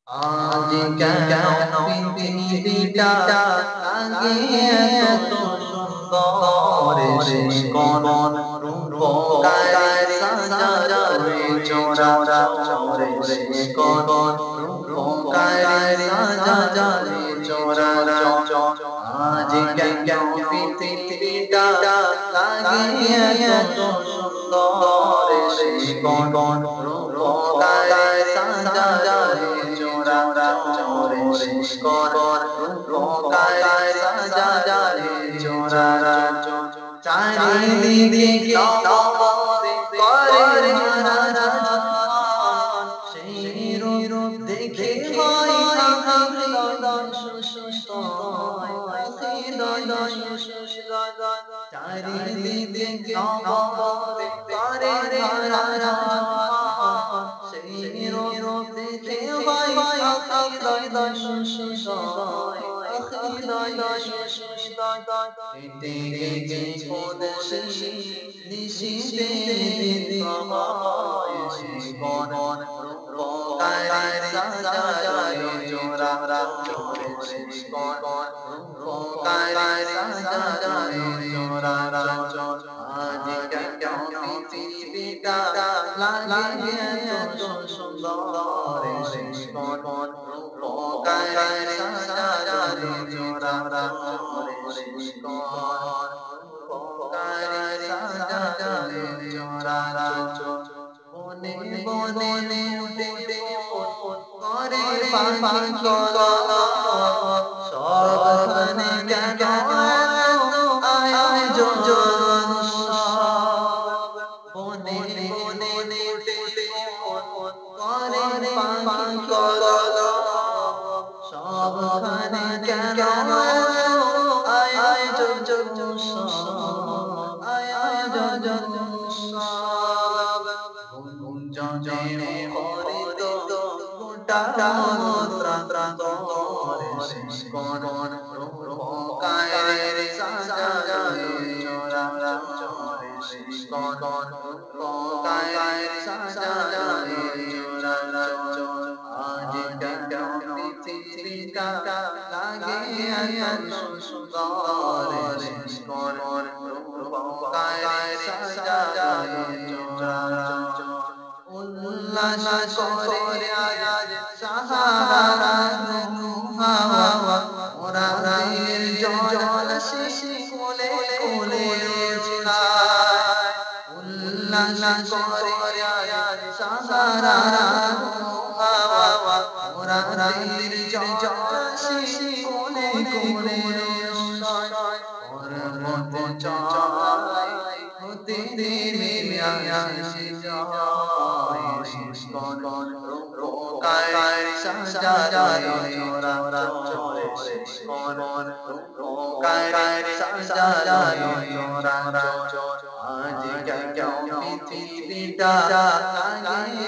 আজ কেন পৃথিবীটা লাগে এত সুন্দর শেষ কোন রূপকার সাজারে চোরা চোরে শেষ কোন রূপকার সাজারে চোরা চোর আজ কেন পৃথিবীটা লাগে এত সুন্দর শেষ কোন রূপকার সাজারে চোরা চোরে শেষ কোন রূপকার সাজারে চোরা চোর চারিদিকে নবরে করে হারাজান সেই রূপ দেখে হয় হৃদয় সুষুয় হৃদয় সুষুয় চারিদিকে নবরে করে হারাজান সেই রূপ দেখে হয় হৃদয় সুষুয় হৃদয় সুষুয় কেটে গেছে কোন নিশিতে প্রভায় শেষ কোন রূপকার সাজারে চোরা চোরে শেষ কোন রূপকার সাজারে চোরা চোর আজ কেন পৃথিবীটা লাগে এত সুন্দর শেষ কোন রূপকার সাজারে চোরা চোরে শেষ কোন রূপকার সাজারে চোরা চোর বনে বনে উঠে করে পাখি কলা সবখানে কেন আয়োজন সব বনে বনে উঠে করে পাখি কলা সবখানে কেন আয়োজন সব আয়োজন সব গুঞ্জনে মুখরিত গোটা ত্রান্তরে শেষ কোন রূপকার সাজারে চোরা চোরে শেষ কোন রূপকার সাজারে চোরা চোর আজ কেন পৃথিবীটা লাগে এত সুন্দর শেষ কোন রূপকার সাজারে চোরা চোর উল্লাস করে আজ সাহারা হাওয়া ওরা জল শিশি কোলে কোলে উড়ায় উল্লাস করে আজ সাহারা হাওয়া ওরা জল শিশি কোলে কোলে উড়ায় পর্বত চাই হতে নেমে আসে যায় শেষ কোন রূপকার সাজারে চোরা চোরে শেষ কোন রূপকার সাজারে চোরা চোর আজ কেন পৃথিবীটা লাগে